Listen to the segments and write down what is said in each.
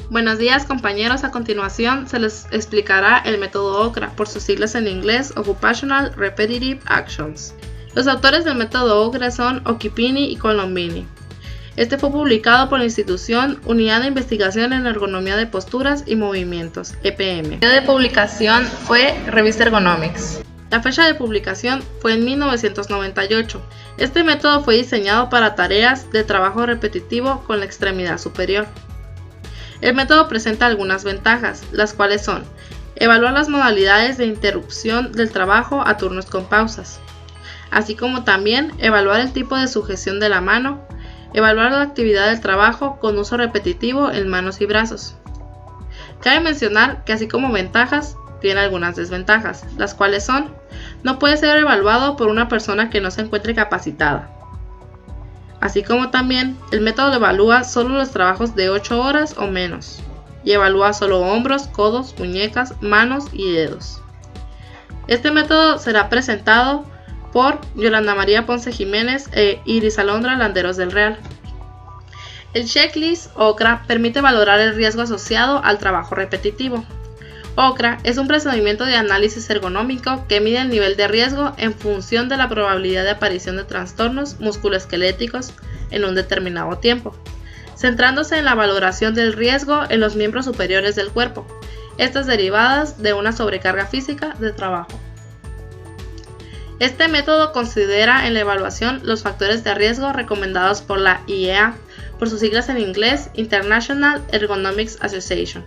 Buenos días compañeros, a continuación se les explicará el método OCRA, por sus siglas en inglés Occupational Repetitive Actions. Los autores del método OCRA son Occhipini y Colombini. Este fue publicado por la institución Unidad de Investigación en Ergonomía de Posturas y Movimientos, EPM. El medio de publicación fue Revista Ergonomics. La fecha de publicación fue en 1998. Este método fue diseñado para tareas de trabajo repetitivo con la extremidad superior. El método presenta algunas ventajas, las cuales son: evaluar las modalidades de interrupción del trabajo a turnos con pausas, así como también evaluar el tipo de sujeción de la mano, evaluar la actividad del trabajo con uso repetitivo en manos y brazos. Cabe mencionar que así como ventajas, tiene algunas desventajas, las cuales son: no puede ser evaluado por una persona que no se encuentre capacitada. Así como también, el método evalúa solo los trabajos de 8 horas o menos, y evalúa solo hombros, codos, muñecas, manos y dedos. Este método será presentado por Yolanda María Ponce Jiménez e Iris Alondra Landeros del Real. El checklist OCRA permite valorar el riesgo asociado al trabajo repetitivo. OCRA es un procedimiento de análisis ergonómico que mide el nivel de riesgo en función de la probabilidad de aparición de trastornos musculoesqueléticos en un determinado tiempo, centrándose en la valoración del riesgo en los miembros superiores del cuerpo, estas derivadas de una sobrecarga física de trabajo. Este método considera en la evaluación los factores de riesgo recomendados por la IEA, por sus siglas en inglés International Ergonomics Association,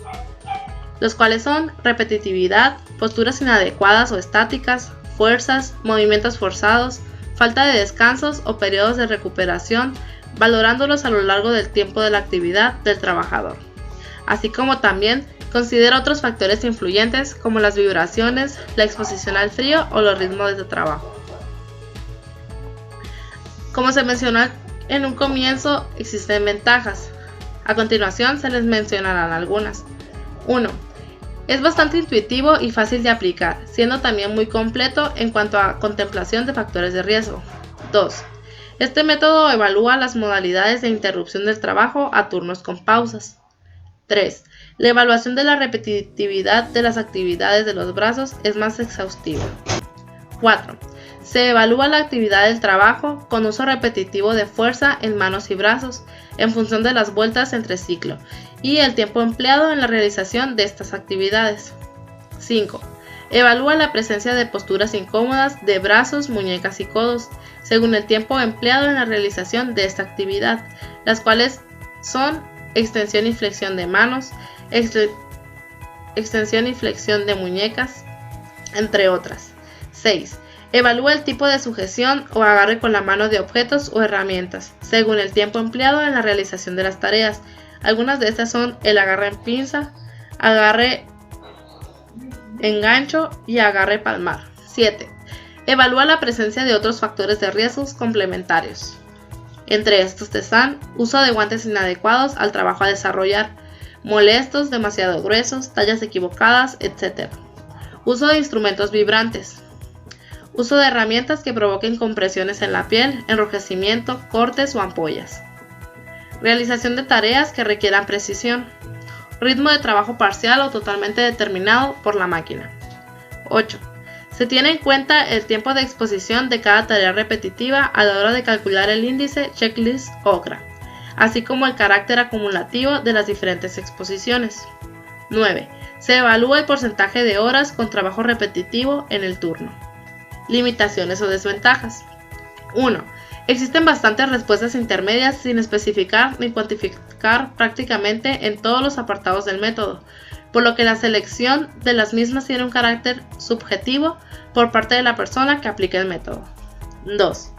los cuales son repetitividad, posturas inadecuadas o estáticas, fuerzas, movimientos forzados, falta de descansos o periodos de recuperación, valorándolos a lo largo del tiempo de la actividad del trabajador. Así como también considera otros factores influyentes como las vibraciones, la exposición al frío o los ritmos de trabajo. Como se mencionó en un comienzo, existen ventajas. A continuación se les mencionarán algunas. 1. Es bastante intuitivo y fácil de aplicar, siendo también muy completo en cuanto a contemplación de factores de riesgo. 2. Este método evalúa las modalidades de interrupción del trabajo a turnos con pausas. 3. La evaluación de la repetitividad de las actividades de los brazos es más exhaustiva. 4. Se evalúa la actividad del trabajo con uso repetitivo de fuerza en manos y brazos en función de las vueltas entre ciclo y el tiempo empleado en la realización de estas actividades. 5. Evalúa la presencia de posturas incómodas de brazos, muñecas y codos según el tiempo empleado en la realización de esta actividad, las cuales son extensión y flexión de manos, extensión y flexión de muñecas, entre otras. 6. Evalúa el tipo de sujeción o agarre con la mano de objetos o herramientas, según el tiempo empleado en la realización de las tareas. Algunas de estas son el agarre en pinza, agarre en gancho y agarre palmar. 7. Evalúa la presencia de otros factores de riesgos complementarios. Entre estos están uso de guantes inadecuados al trabajo a desarrollar, molestos, demasiado gruesos, tallas equivocadas, etc. Uso de instrumentos vibrantes. Uso de herramientas que provoquen compresiones en la piel, enrojecimiento, cortes o ampollas. Realización de tareas que requieran precisión. Ritmo de trabajo parcial o totalmente determinado por la máquina. 8. Se tiene en cuenta el tiempo de exposición de cada tarea repetitiva a la hora de calcular el índice checklist OCRA, así como el carácter acumulativo de las diferentes exposiciones. 9. Se evalúa el porcentaje de horas con trabajo repetitivo en el turno. Limitaciones o desventajas. 1. Existen bastantes respuestas intermedias sin especificar ni cuantificar prácticamente en todos los apartados del método, por lo que la selección de las mismas tiene un carácter subjetivo por parte de la persona que aplica el método. 2.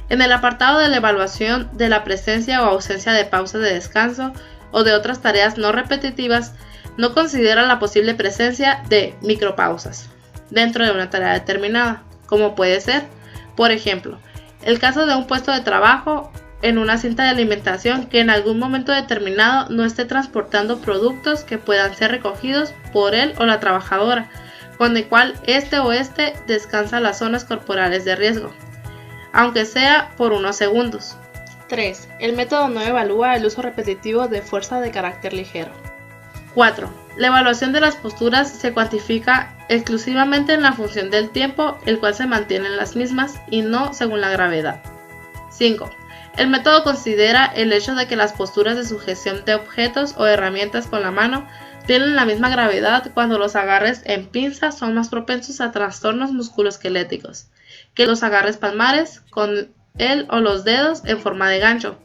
En el apartado de la evaluación de la presencia o ausencia de pausas de descanso o de otras tareas no repetitivas, no considera la posible presencia de micropausas dentro de una tarea determinada, como puede ser, por ejemplo, el caso de un puesto de trabajo en una cinta de alimentación que en algún momento determinado no esté transportando productos que puedan ser recogidos por él o la trabajadora, con el cual este descansa las zonas corporales de riesgo, aunque sea por unos segundos. 3. El método no evalúa el uso repetitivo de fuerza de carácter ligero. 4. La evaluación de las posturas se cuantifica exclusivamente en la función del tiempo, el cual se mantiene en las mismas y no según la gravedad. 5. El método considera el hecho de que las posturas de sujeción de objetos o herramientas con la mano tienen la misma gravedad cuando los agarres en pinza son más propensos a trastornos musculoesqueléticos que los agarres palmares con el o los dedos en forma de gancho.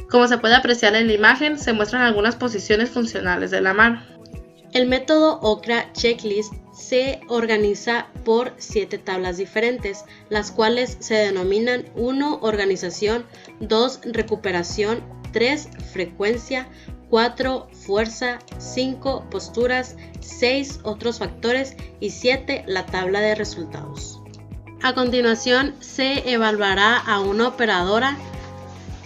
Como se puede apreciar en la imagen, se muestran algunas posiciones funcionales de la mano. El método Okra Checklist se organiza por 7 tablas diferentes, las cuales se denominan 1. Organización, 2. Recuperación, 3. Frecuencia, 4. Fuerza, 5. Posturas, 6. Otros factores y 7. La tabla de resultados. A continuación se evaluará a una operadora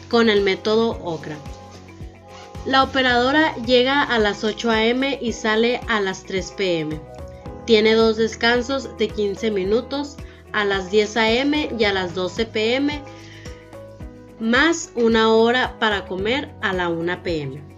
con el método Okra. La operadora llega a las 8 a.m. y sale a las 3 p.m. Tiene 2 descansos de 15 minutos a las 10 a.m. y a las 12 p.m. más una hora para comer a la 1 p.m.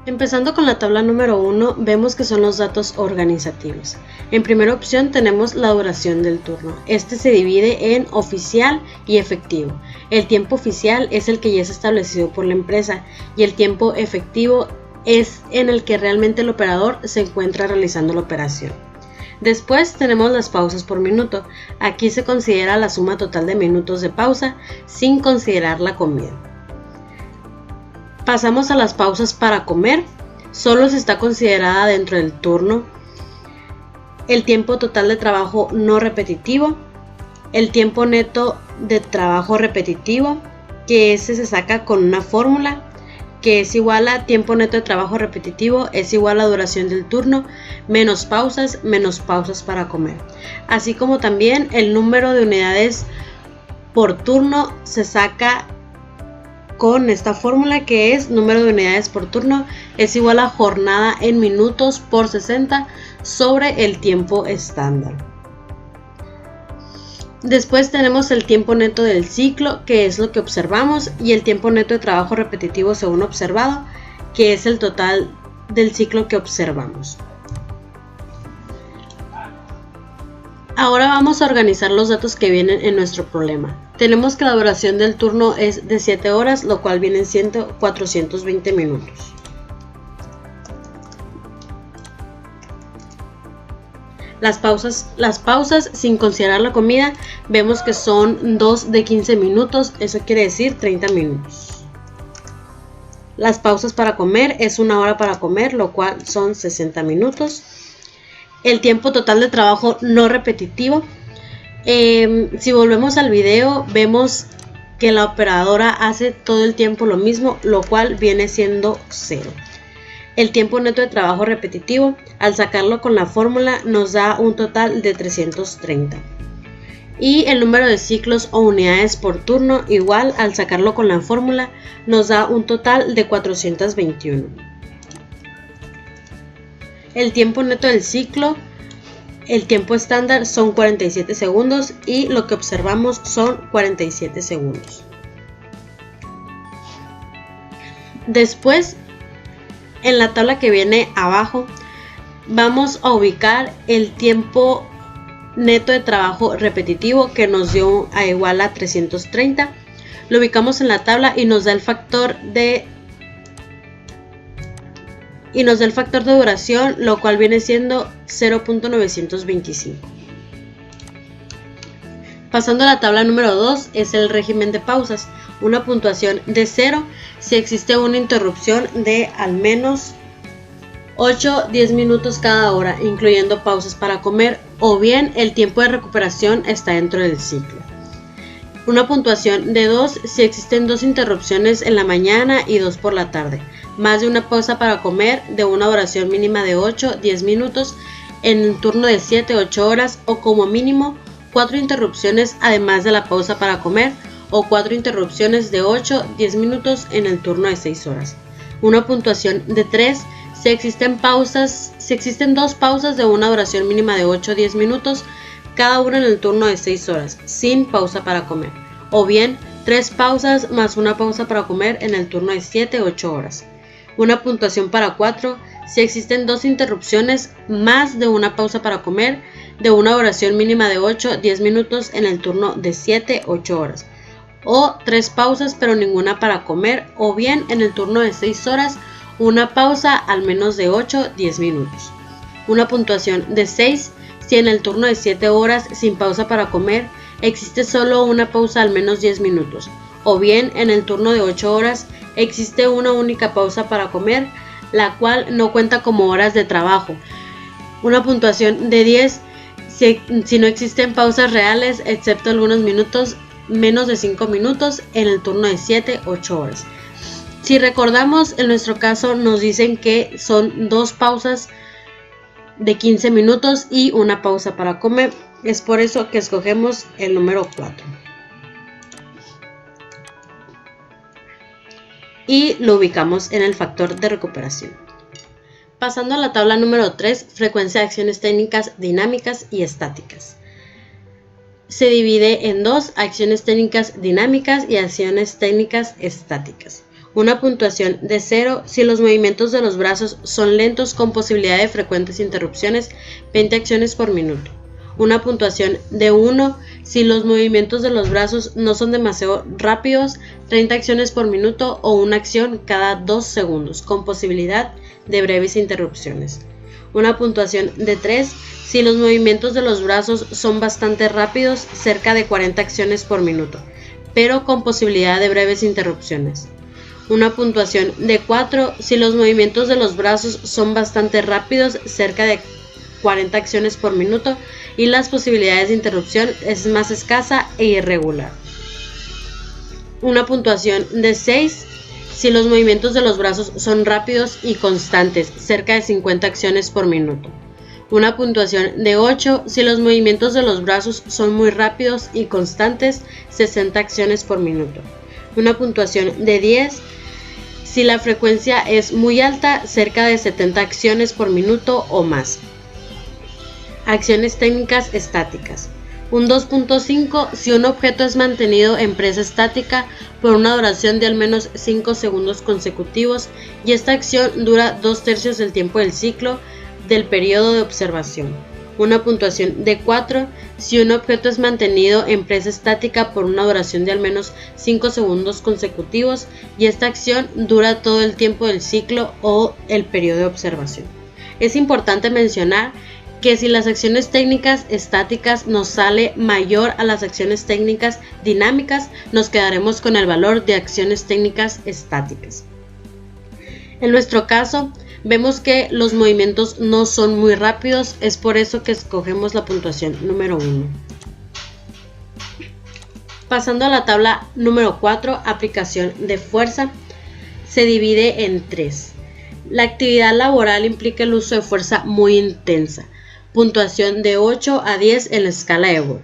Empezando con la tabla número 1, vemos que son los datos organizativos. En primera opción tenemos la duración del turno. Este se divide en oficial y efectivo. El tiempo oficial es el que ya es establecido por la empresa y el tiempo efectivo es en el que realmente el operador se encuentra realizando la operación. Después tenemos las pausas por minuto. Aquí se considera la suma total de minutos de pausa sin considerar la comida. Pasamos a las pausas para comer. Solo se está considerada dentro del turno el tiempo total de trabajo no repetitivo, el tiempo neto de trabajo repetitivo, que ese se saca con una fórmula que es igual a tiempo neto de trabajo repetitivo es igual a duración del turno menos pausas para comer. Así como también el número de unidades por turno se saca con esta fórmula, que es número de unidades por turno es igual a jornada en minutos por 60 sobre el tiempo estándar. Después tenemos el tiempo neto del ciclo, que es lo que observamos, y el tiempo neto de trabajo repetitivo según observado, que es el total del ciclo que observamos. Ahora vamos a organizar los datos que vienen en nuestro problema. Tenemos que la duración del turno es de 7 horas, lo cual vienen siendo 420 minutos. Las pausas sin considerar la comida, vemos que son 2 de 15 minutos, eso quiere decir 30 minutos. Las pausas para comer es 1 hora para comer, lo cual son 60 minutos. El tiempo total de trabajo no repetitivo. Si volvemos al video, vemos que la operadora hace todo el tiempo lo mismo, lo cual viene siendo 0. El tiempo neto de trabajo repetitivo, al sacarlo con la fórmula, nos da un total de 330. Y el número de ciclos o unidades por turno, igual, al sacarlo con la fórmula, nos da un total de 421. El tiempo neto del ciclo, el tiempo estándar son 47 segundos y lo que observamos son 47 segundos. Después, en la tabla que viene abajo, vamos a ubicar el tiempo neto de trabajo repetitivo, que nos dio a igual a 330. Lo ubicamos en la tabla y nos da el factor de duración, lo cual viene siendo 0.925. Pasando a la tabla número 2, es el régimen de pausas. Una puntuación de 0 si existe una interrupción de al menos 8-10 minutos cada hora, incluyendo pausas para comer, o bien el tiempo de recuperación está dentro del ciclo. Una puntuación de 2 si existen 2 interrupciones en la mañana y 2 por la tarde, más de una pausa para comer de una duración mínima de 8-10 minutos en un turno de 7-8 horas, o como mínimo 4 interrupciones además de la pausa para comer, o 4 interrupciones de 8-10 minutos en el turno de 6 horas. Una puntuación de 3 si existen 2 pausas de una duración mínima de 8-10 minutos, cada una en el turno de 6 horas, sin pausa para comer, o bien 3 pausas más una pausa para comer en el turno de 7-8 horas. Una puntuación para 4 si existen 2 interrupciones más de una pausa para comer de una duración mínima de 8-10 minutos en el turno de 7-8 horas. o 3 pausas pero ninguna para comer, o bien en el turno de 6 horas una pausa al menos de 8-10 minutos. Una puntuación de 6 si en el turno de 7 horas sin pausa para comer existe solo una pausa al menos 10 minutos, o bien en el turno de 8 horas existe una única pausa para comer, la cual no cuenta como horas de trabajo. Una puntuación de 10 si no existen pausas reales excepto algunos minutos, menos de 5 minutos en el turno de 7-8 horas. Si recordamos, en nuestro caso nos dicen que son 2 pausas de 15 minutos y una pausa para comer. Es por eso que escogemos el número 4. Y lo ubicamos en el factor de recuperación. Pasando a la tabla número 3, frecuencia de acciones técnicas dinámicas y estáticas. Se divide en 2, acciones técnicas dinámicas y acciones técnicas estáticas. Una puntuación de 0 si los movimientos de los brazos son lentos con posibilidad de frecuentes interrupciones, 20 acciones por minuto. Una puntuación de 1 si los movimientos de los brazos no son demasiado rápidos, 30 acciones por minuto o una acción cada 2 segundos, con posibilidad de breves interrupciones. Una puntuación de 3 si los movimientos de los brazos son bastante rápidos, cerca de 40 acciones por minuto, pero con posibilidad de breves interrupciones. Una puntuación de 4 si los movimientos de los brazos son bastante rápidos, cerca de 40 acciones por minuto, y las posibilidades de interrupción es más escasa e irregular. Una puntuación de 6 si los movimientos de los brazos son rápidos y constantes, cerca de 50 acciones por minuto. Una puntuación de 8 si los movimientos de los brazos son muy rápidos y constantes, 60 acciones por minuto. Una puntuación de 10 si la frecuencia es muy alta, cerca de 70 acciones por minuto o más. Acciones técnicas estáticas. Un 2.5 si un objeto es mantenido en presa estática por una duración de al menos 5 segundos consecutivos y esta acción dura 2/3 del tiempo del ciclo del periodo de observación. Una puntuación de 4 si un objeto es mantenido en presa estática por una duración de al menos 5 segundos consecutivos y esta acción dura todo el tiempo del ciclo o el periodo de observación. Es importante mencionar que si las acciones técnicas estáticas nos sale mayor a las acciones técnicas dinámicas, nos quedaremos con el valor de acciones técnicas estáticas. En nuestro caso, vemos que los movimientos no son muy rápidos, es por eso que escogemos la puntuación número 1. Pasando a la tabla número 4, aplicación de fuerza, se divide en 3. La actividad laboral implica el uso de fuerza muy intensa, puntuación de 8 a 10 en la escala de Borg.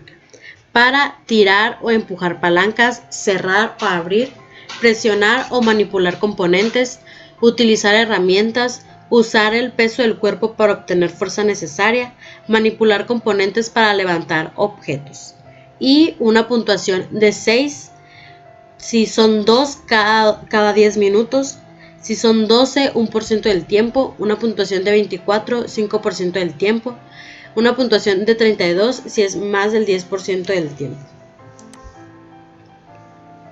Para tirar o empujar palancas, cerrar o abrir, presionar o manipular componentes, utilizar herramientas, usar el peso del cuerpo para obtener fuerza necesaria, manipular componentes para levantar objetos. Y una puntuación de 6 si son 2 cada 10 minutos, si son 12, 1% del tiempo, una puntuación de 24, 5% del tiempo, una puntuación de 32 si es más del 10% del tiempo.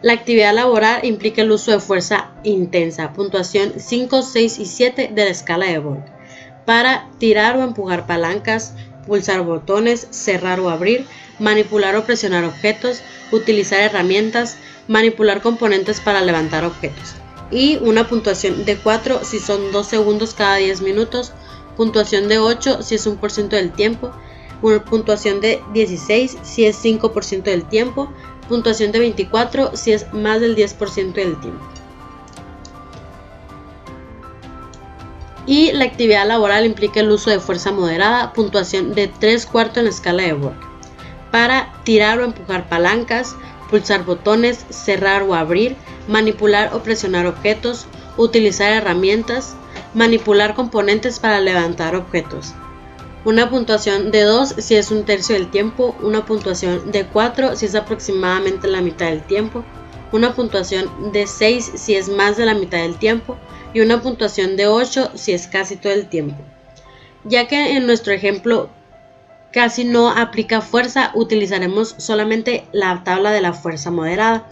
La actividad laboral implica el uso de fuerza intensa, puntuación 5, 6 y 7 de la escala de Borg. Para tirar o empujar palancas, pulsar botones, cerrar o abrir, manipular o presionar objetos, utilizar herramientas, manipular componentes para levantar objetos. Y una puntuación de 4 si son 2 segundos cada 10 minutos, puntuación de 8 si es 1% del tiempo, una puntuación de 16 si es 5% del tiempo, puntuación de 24 si es más del 10% del tiempo. Y la actividad laboral implica el uso de fuerza moderada, puntuación de 3/4 en la escala de Borg. Para tirar o empujar palancas, pulsar botones, cerrar o abrir, manipular o presionar objetos, utilizar herramientas, manipular componentes para levantar objetos. Una puntuación de 2 si es 1/3 del tiempo, una puntuación de 4 si es aproximadamente la mitad del tiempo, una puntuación de 6 si es más de la mitad del tiempo y una puntuación de 8 si es casi todo el tiempo. Ya que en nuestro ejemplo casi no aplica fuerza, utilizaremos solamente la tabla de la fuerza moderada.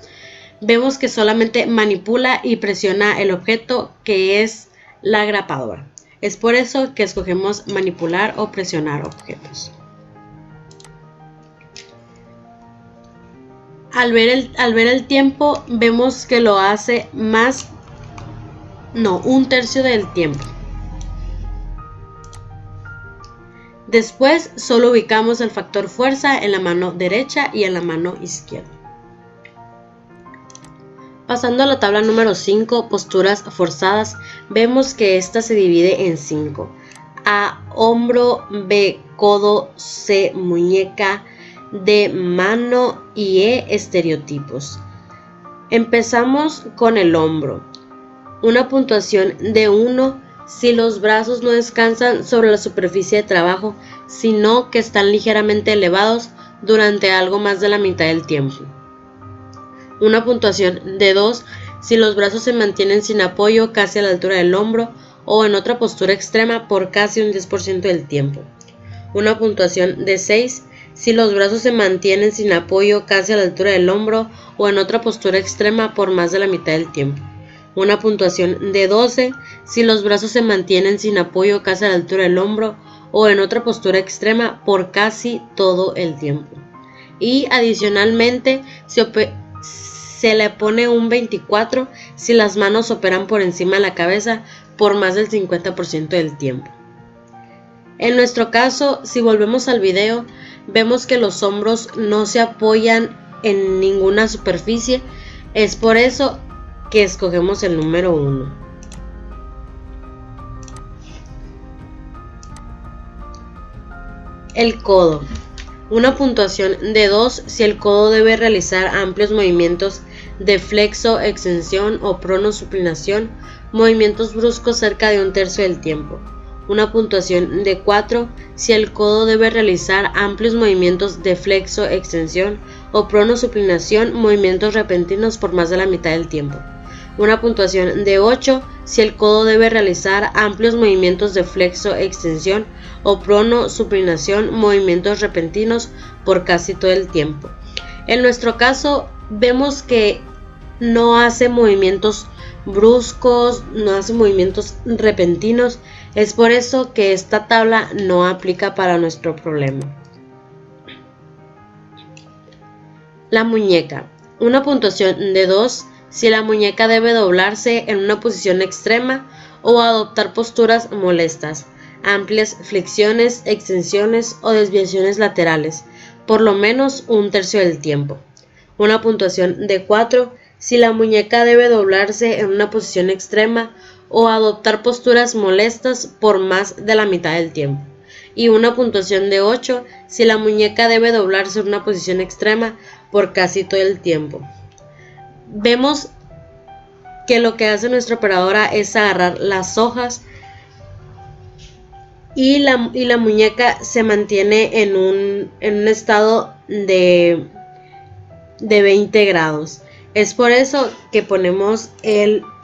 vemos que solamente manipula y presiona el objeto, que es la grapadora. Es por eso que escogemos manipular o presionar objetos. Al ver el tiempo, vemos que lo hace un tercio del tiempo. Después solo ubicamos el factor fuerza en la mano derecha y en la mano izquierda. Pasando a la tabla número 5, posturas forzadas, vemos que esta se divide en 5. A, hombro; B, codo; C, muñeca; D, mano; y E, estereotipos. Empezamos con el hombro. Una puntuación de 1 si los brazos no descansan sobre la superficie de trabajo, sino que están ligeramente elevados durante algo más de la mitad del tiempo. Una puntuación de 2 si los brazos se mantienen sin apoyo casi a la altura del hombro o en otra postura extrema por casi un 10% del tiempo. Una puntuación de 6 si los brazos se mantienen sin apoyo casi a la altura del hombro o en otra postura extrema por más de la mitad del tiempo. Una puntuación de 12 si los brazos se mantienen sin apoyo casi a la altura del hombro o en otra postura extrema por casi todo el tiempo. Y adicionalmente se le pone un 24 si las manos operan por encima de la cabeza por más del 50% del tiempo. En nuestro caso, si volvemos al video, vemos que los hombros no se apoyan en ninguna superficie. Es por eso que escogemos el número 1. El codo. Una puntuación de 2 si el codo debe realizar amplios movimientos de flexo, extensión o pronosupinación, movimientos bruscos cerca de un tercio del tiempo. Una puntuación de 4 si el codo debe realizar amplios movimientos de flexo, extensión o pronosupinación, movimientos repentinos por más de la mitad del tiempo. Una puntuación de 8 si el codo debe realizar amplios movimientos de flexo, extensión o pronosupinación, movimientos repentinos por casi todo el tiempo. En nuestro caso, vemos que no hace movimientos bruscos, no hace movimientos repentinos. Es por eso que esta tabla no aplica para nuestro problema. La muñeca. Una puntuación de 2 si la muñeca debe doblarse en una posición extrema o adoptar posturas molestas, amplias flexiones, extensiones o desviaciones laterales, por lo menos un tercio del tiempo. Una puntuación de 4 si la muñeca debe doblarse en una posición extrema o adoptar posturas molestas por más de la mitad del tiempo. Y una puntuación de 8 si la muñeca debe doblarse en una posición extrema por casi todo el tiempo. Vemos que lo que hace nuestra operadora es agarrar las hojas y la muñeca se mantiene en un estado de 20 grados. Es por eso que ponemos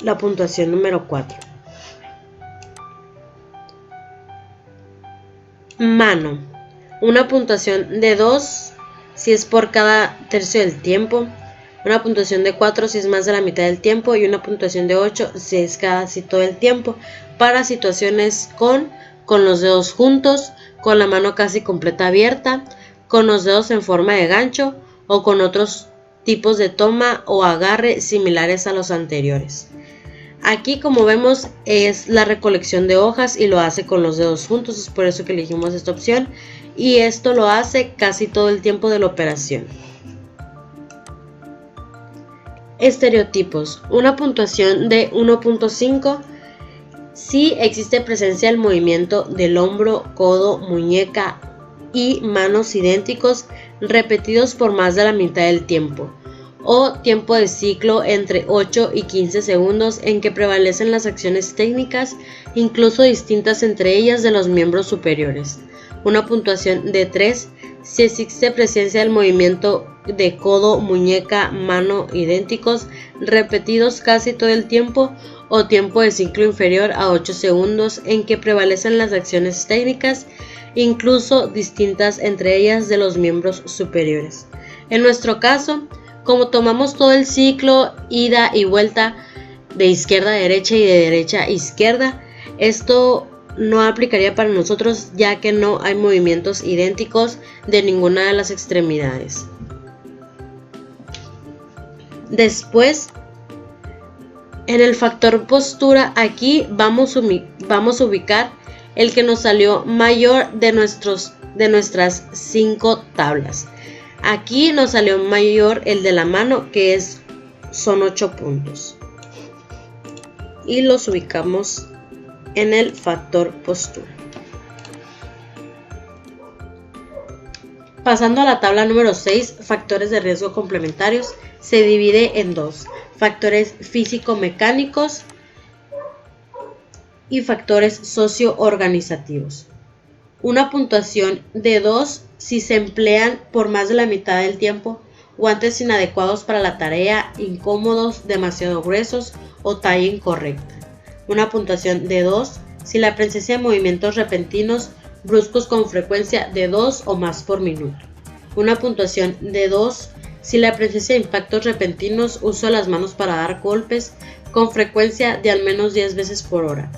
la puntuación número 4. Mano. Una puntuación de 2 si es por cada tercio del tiempo. Una puntuación de 4 si es más de la mitad del tiempo y una puntuación de 8 si es casi todo el tiempo para situaciones con los dedos juntos, con la mano casi completa abierta, con los dedos en forma de gancho o con otros tipos de toma o agarre similares a los anteriores. Aquí, como vemos, es la recolección de hojas y lo hace con los dedos juntos, es por eso que elegimos esta opción y esto lo hace casi todo el tiempo de la operación. Estereotipos. Una puntuación de 1.5 si existe presencia del movimiento del hombro, codo, muñeca y manos idénticos repetidos por más de la mitad del tiempo, o tiempo de ciclo entre 8 y 15 segundos en que prevalecen las acciones técnicas, incluso distintas entre ellas, de los miembros superiores. Una puntuación de 3 si existe presencia del movimiento de codo, muñeca, mano idénticos repetidos casi todo el tiempo, o tiempo de ciclo inferior a 8 segundos en que prevalecen las acciones técnicas, incluso distintas entre ellas, de los miembros superiores. En nuestro caso, Como tomamos todo el ciclo, ida y vuelta de izquierda a derecha y de derecha a izquierda, esto no aplicaría para nosotros, ya que no hay movimientos idénticos de ninguna de las extremidades. Después, en el factor postura, aquí vamos a ubicar el que nos salió mayor de nuestras 5 tablas. Aquí nos salió mayor el de la mano, que son 8 puntos. Y los ubicamos en el factor postura. Pasando a la tabla número 6, factores de riesgo complementarios, se divide en 2, factores físico-mecánicos y factores socio-organizativos. Una puntuación de 2 si se emplean por más de la mitad del tiempo, guantes inadecuados para la tarea, incómodos, demasiado gruesos o talla incorrecta. Una puntuación de 2 si la presencia de movimientos repentinos bruscos con frecuencia de 2 o más por minuto. Una puntuación de 2 si la presencia de impactos repentinos, uso de las manos para dar golpes con frecuencia de al menos 10 veces por hora.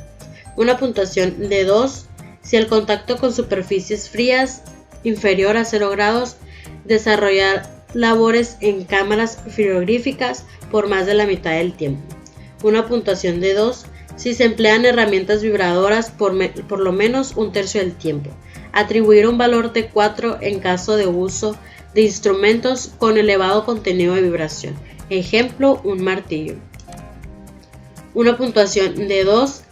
Una puntuación de 2 si el contacto con superficies frías inferior a 0 grados, desarrollar labores en cámaras frigoríficas por más de la mitad del tiempo. Una puntuación de 2 si se emplean herramientas vibradoras por lo menos un tercio del tiempo. Atribuir un valor de 4 en caso de uso de instrumentos con elevado contenido de vibración. Ejemplo, un martillo. Una puntuación de 2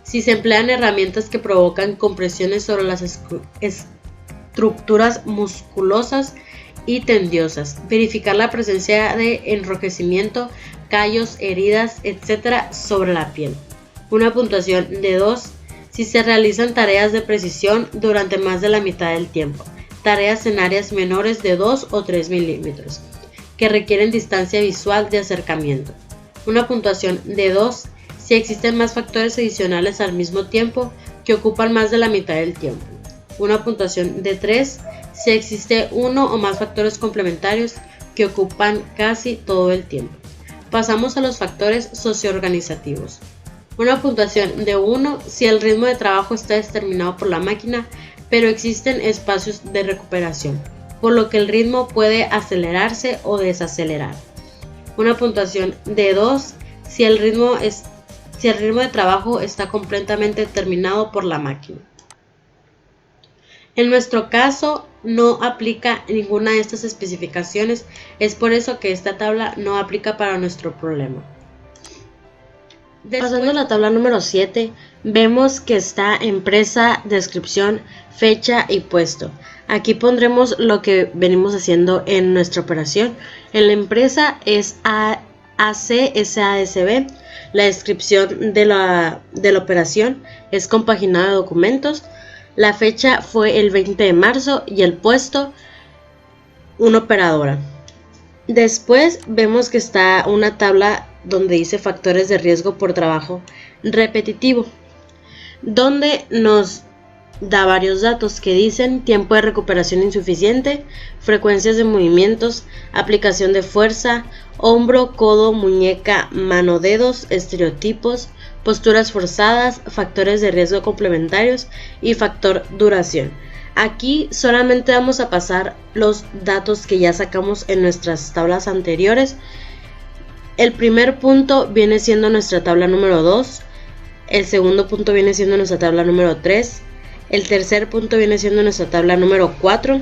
si se emplean herramientas que provocan compresiones sobre las estructuras musculosas y tendinosas. Verificar la presencia de enrojecimiento, callos, heridas, etc. sobre la piel. Una puntuación de 2 si se realizan tareas de precisión durante más de la mitad del tiempo. Tareas en áreas menores de 2 o 3 milímetros que requieren distancia visual de acercamiento. Una puntuación de 2 si existen más factores adicionales al mismo tiempo que ocupan más de la mitad del tiempo. Una puntuación de 3 si existe uno o más factores complementarios que ocupan casi todo el tiempo. Pasamos a los factores socioorganizativos. Una puntuación de 1 si el ritmo de trabajo está determinado por la máquina, pero existen espacios de recuperación, por lo que el ritmo puede acelerarse o desacelerar. Una puntuación de 2 si el ritmo de trabajo está completamente determinado por la máquina. En nuestro caso no aplica ninguna de estas especificaciones, es por eso que esta tabla no aplica para nuestro problema. Pasando a la tabla número 7, vemos que está empresa, descripción, fecha y puesto. Aquí pondremos lo que venimos haciendo en nuestra operación. En la empresa es ACSASB. La descripción de la operación es compaginado de documentos. La fecha fue el 20 de marzo y el puesto, una operadora. Después vemos que está una tabla donde dice factores de riesgo por trabajo repetitivo, donde nos da varios datos que dicen tiempo de recuperación insuficiente, frecuencias de movimientos, aplicación de fuerza, hombro, codo, muñeca, mano, dedos, estereotipos, posturas forzadas, factores de riesgo complementarios y factor duración. Aquí solamente vamos a pasar los datos que ya sacamos en nuestras tablas anteriores. El primer punto viene siendo nuestra tabla número 2, el segundo punto viene siendo nuestra tabla número 3, el tercer punto viene siendo nuestra tabla número 4.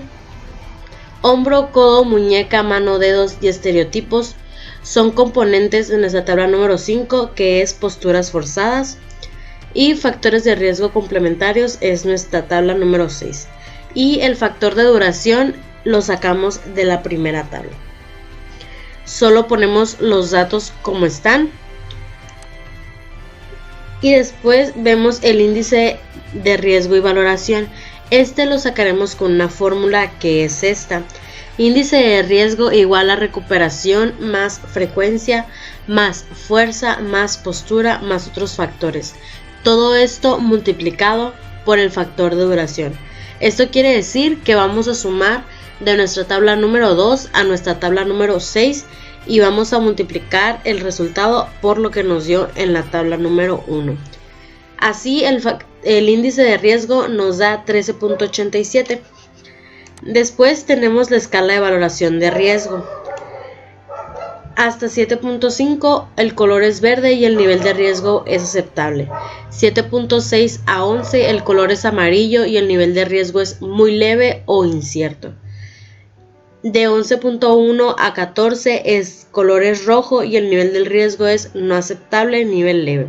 Hombro, codo, muñeca, mano, dedos y estereotipos son componentes de nuestra tabla número 5, que es posturas forzadas, y factores de riesgo complementarios es nuestra tabla número 6. Y el factor de duración lo sacamos de la primera tabla. Solo ponemos los datos como están. Y después vemos el índice de riesgo y valoración. Este lo sacaremos con una fórmula que es esta. Índice de riesgo igual a recuperación más frecuencia más fuerza más postura más otros factores. Todo esto multiplicado por el factor de duración. Esto quiere decir que vamos a sumar de nuestra tabla número 2 a nuestra tabla número 6 y vamos a multiplicar el resultado por lo que nos dio en la tabla número 1. Así el índice de riesgo nos da 13.87. Después tenemos la escala de valoración de riesgo. Hasta 7.5 el color es verde y el nivel de riesgo es aceptable. 7.6 a 11 el color es amarillo y el nivel de riesgo es muy leve o incierto. De 11.1 a 14 el color es rojo y el nivel del riesgo es no aceptable, nivel leve.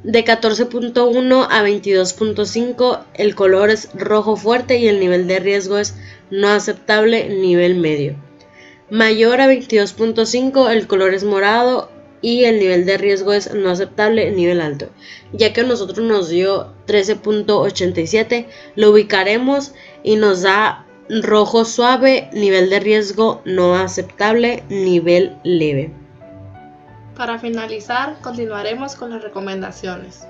De 14.1 a 22.5 el color es rojo fuerte y el nivel de riesgo es no aceptable, nivel medio. Mayor a 22.5 el color es morado y el nivel de riesgo es no aceptable, nivel alto. Ya que a nosotros nos dio 13.87, lo ubicaremos y nos da rojo suave, nivel de riesgo no aceptable, nivel leve. Para finalizar, continuaremos con las recomendaciones.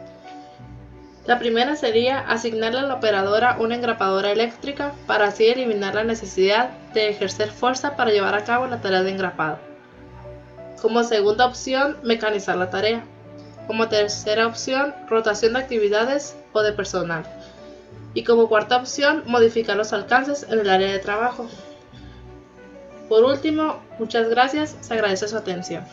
La primera sería asignarle a la operadora una engrapadora eléctrica para así eliminar la necesidad de ejercer fuerza para llevar a cabo la tarea de engrapado. Como segunda opción, mecanizar la tarea. Como tercera opción, rotación de actividades o de personal. Y como cuarta opción, modificar los alcances en el área de trabajo. Por último, muchas gracias, se agradece su atención.